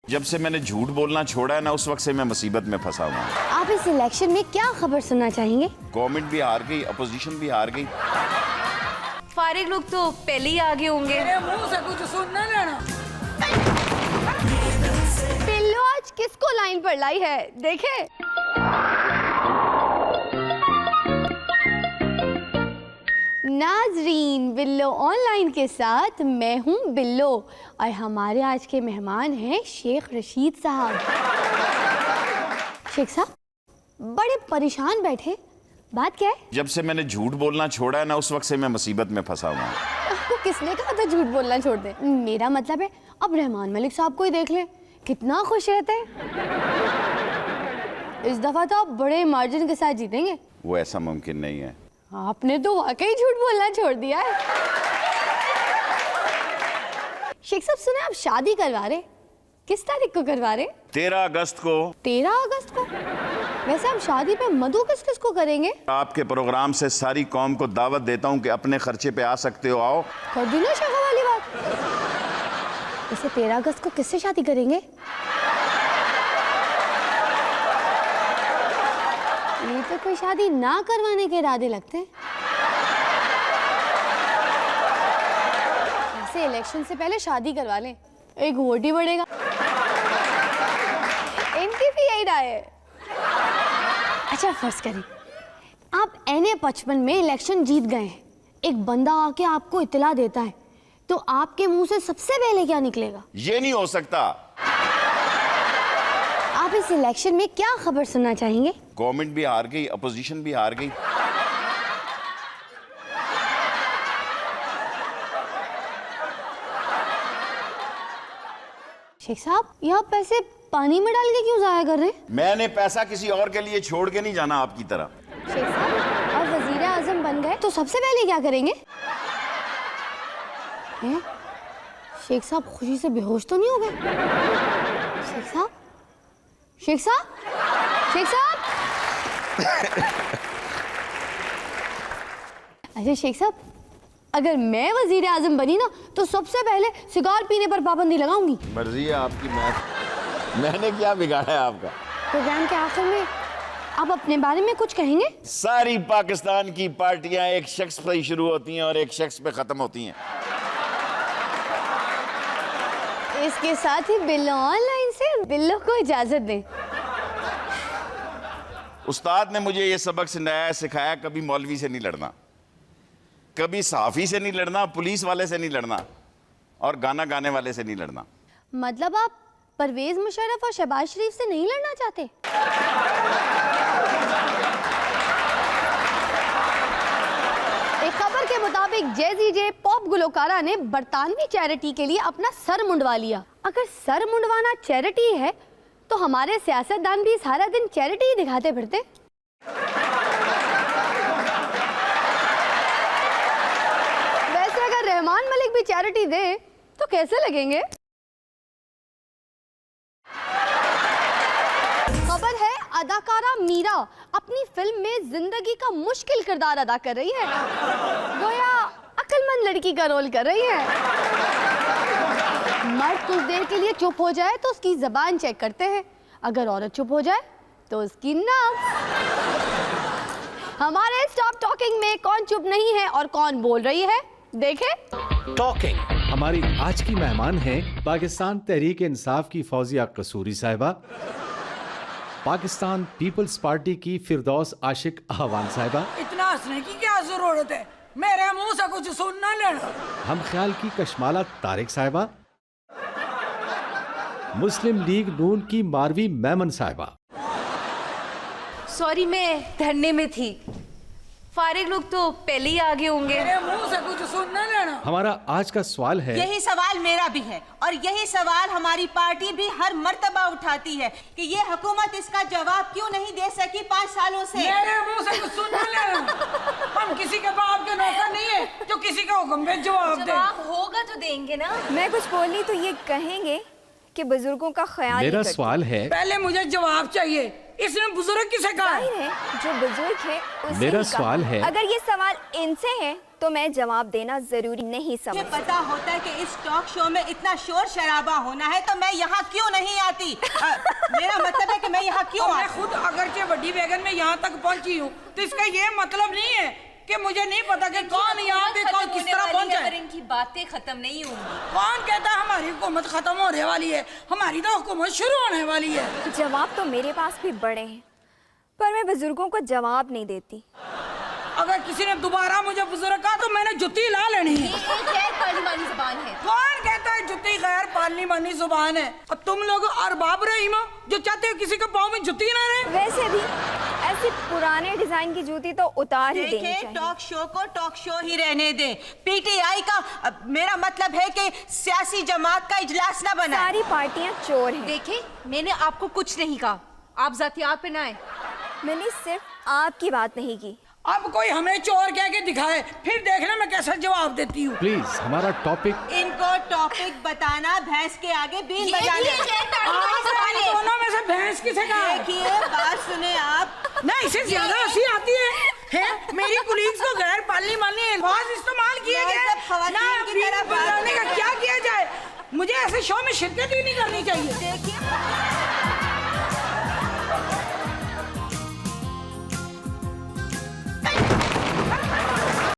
जब से मैंने झूठ बोलना छोड़ा है ना, उस वक्त से मैं मुसीबत में फंसा हुआ हूँ। आप इस इलेक्शन में क्या खबर सुनना चाहेंगे? गवर्नमेंट भी हार गई, अपोजिशन भी हार गई। फारिग लोग तो पहले ही आगे होंगे। मेरे मुंह से कुछ सुन ना लेना। बिल्लो आज किसको लाइन पर लाई है, देखे? नाजरीन, बिल्लो ऑनलाइन के साथ मैं हूं बिल्लो और हमारे आज के मेहमान हैं शेख रशीद साहब। शेख साहब बड़े परेशान बैठे, बात क्या है? जब से मैंने झूठ बोलना छोड़ा है ना, उस वक्त से मैं मुसीबत में फंसा हुआ हूँ। आपको किसने कहा था झूठ बोलना छोड़ दे? मेरा मतलब है अब रहमान मलिक साहब को ही देख ले, कितना खुश रहते हैं। इस दफा तो आप बड़े मार्जिन के साथ जीतेंगे। वो ऐसा मुमकिन नहीं है। आपने तो वाकई झूठ बोलना छोड़ दिया है। शेख साहब सुने आप शादी करवा रहे, किस तारीख को करवा रहे? 13 अगस्त को। 13 अगस्त को? वैसे आप शादी पे मधु किस किस को करेंगे? आपके प्रोग्राम से सारी कौम को दावत देता हूँ कि अपने खर्चे पे आ सकते हो, आओ। कर दी ना शगा वाली बात। वैसे 13 अगस्त को किससे शादी करेंगे? ये तो कोई शादी ना करवाने के इरादे लगते हैं। ऐसे इलेक्शन से पहले शादी करवा लें, एक वोट ही बढ़ेगा। इनकी भी यही राय है। अच्छा फर्ज करें आप NA-55 में इलेक्शन जीत गए हैं, एक बंदा आके आपको इत्तला देता है, तो आपके मुंह से सबसे पहले क्या निकलेगा? ये नहीं हो सकता। आप इस इलेक्शन में क्या खबर सुनना चाहेंगे? गवर्नमेंट भी हार गई, अपोजिशन भी हार गई। शेख साहब यहाँ पैसे पानी में डाल के क्यों जाया कर रहे हैं? मैंने पैसा किसी और के लिए छोड़ के नहीं जाना आपकी तरह। शेख साहब अब वजीर आजम बन गए तो सबसे पहले क्या करेंगे? हैं? शेख साहब खुशी से बेहोश तो नहीं हो गए? शेख साहब, शेख साहब, शेख साहब। अच्छा शेख साहब, अगर मैं वजीर आजम बनी ना तो सबसे पहले सिगार पीने पर पाबंदी लगाऊंगी। मर्जी है आपकी। मैंने क्या बिगाड़ा है आपका? प्रोग्राम के आखिर में आप अपने बारे में कुछ कहेंगे? सारी पाकिस्तान की पार्टियां एक शख्स पर ही शुरू होती हैं और एक शख्स पे खत्म होती हैं। इसके साथ ही बिल्लो ऑनलाइन से बिल्लो को इजाजत दें। उस्ताद ने मुझे ये सबक सिखाया, कभी मौलवी से नहीं लड़ना, कभी सहाफी से नहीं लड़ना, पुलिस वाले से नहीं लड़ना और गाना गाने वाले से नहीं लड़ना। मतलब आप परवेज मुशर्रफ और शहबाज शरीफ से नहीं लड़ना चाहते? एक खबर के मुताबिक जैजी जे पॉप गुलकारा ने बरतानवी चैरिटी के लिए अपना सर मुंडवा लिया। अगर सर मुंडवाना चैरिटी है तो हमारे सियासतदान भी सारा दिन चैरिटी ही दिखाते फिरते। वैसे अगर रहमान मलिक भी चैरिटी दे तो कैसे लगेंगे? खबर है अदाकारा मीरा अपनी फिल्म में जिंदगी का मुश्किल किरदार अदा कर रही है, गोया अक्लमंद लड़की का रोल कर रही है। मर्द कुछ देर के लिए चुप हो जाए तो उसकी जबान चेक करते हैं, अगर औरत चुप हो जाए तो उसकी नाक। हमारे स्टॉप टॉकिंग में कौन चुप नहीं है और कौन बोल रही है, देखें। टॉकिंग हमारी आज की मेहमान हैं पाकिस्तान तहरीक इंसाफ की फौजिया कसूरी साहिबा, पाकिस्तान पीपल्स पार्टी की फिरदौस आशिक आहवान साहिबा, इतना हंसने की क्या जरूरत है? मेरे मुंह से कुछ सुन ना लेना। हम ख्याल की कशमाला तारिक साहिबा, मुस्लिम लीग नून की मारवी मेमन साहिबा। सॉरी मैं धरने में थी। फारिग लोग तो पहले ही आगे होंगे। मेरे मुंह से कुछ सुन ना लेना। हमारा आज का सवाल है, यही सवाल मेरा भी है और यही सवाल हमारी पार्टी भी हर मर्तबा उठाती है कि ये हुकूमत इसका जवाब क्यों नहीं दे सकी 5 सालों से। मेरे मुंह से कुछ सुन ना लेना। हम किसी के बाप के नौकर नहीं है जो किसी का हुक्म पे जवाब दे। जवाब होगा तो देंगे ना। मैं कुछ बोली तो ये कहेंगे कि बुजुर्गों का ख्याल मेरा नहीं करती। सवाल है, पहले मुझे जवाब चाहिए, इसने बुजुर्ग किसे कहा? जाहिर है जो बुजुर्ग है उसे मेरा ही कहा। सवाल है, अगर ये सवाल इनसे है तो मैं जवाब देना जरूरी नहीं मुझे समझती। पता होता है कि इस टॉक शो में इतना शोर शराबा होना है, तो मैं यहाँ क्यों नहीं आती? मेरा मतलब है कि मैं यहाँ क्यों मैं आती? खुद अगरचे बड़ी बैगन में यहाँ तक पहुँची हूँ, तो इसका ये मतलब नहीं है कि मुझे नहीं पता कि कौन यहाँ पे कौन किस तरह पहुँचा अगर है। इनकी बातें खत्म नहीं होंगी। कौन कहता है हमारी हुकूमत खत्म होने वाली है? हमारी तो हुकूमत शुरू होने वाली है। जवाब तो मेरे पास भी बड़े हैं, पर मैं बुजुर्गों को जवाब नहीं देती। अगर किसी ने दोबारा मुझे बुजुर्ग कहा तो मैंने जुत्ती ला लेनी है। ये एक गैर पार्लिमानी जुबान है। कौन कहता है जुत्ती गैर पार्लिमानी जुबान है? और तुम लोग अरबाब रहीम हो जो चाहते हो किसी के पाँव में जुत्ती ना रहे। वैसे भी ऐसी पुराने डिजाइन की जूती तो उतार ही देनी देखिए, चाहिए। टॉक शो को टॉक शो ही रहने दें। पीटीआई का मेरा मतलब है कि सियासी जमात का इजलास ना बनाए। सारी पार्टियां चोर हैं। देखिए, मैंने आपको कुछ नहीं कहा, आप जातियात पे ना आए। मैंने सिर्फ आपकी बात नहीं की। अब कोई हमें चोर कह के दिखाए, फिर देखना मैं कैसा जवाब देती हूँ। प्लीज हमारा टॉपिक। इनको टॉपिक बताना भैंस के आगे बीन ये बजाना भी है। गैर पार्लिमानी जुबान है। दोनों में से भैंस किसे कहा है? देखिए, बात सुने आप। ना इसे ज्यादा हंसी आती है मेरी कुलीग्स को गैर पार्लिमानी अल्फाज इस्तेमाल किए मैं गए जब खवातीन ना, की बीन तरफ बात बजाने का क्या किया जाए? मुझे ऐसे शो में शिरकत ही नहीं करनी चाहिए। देखिए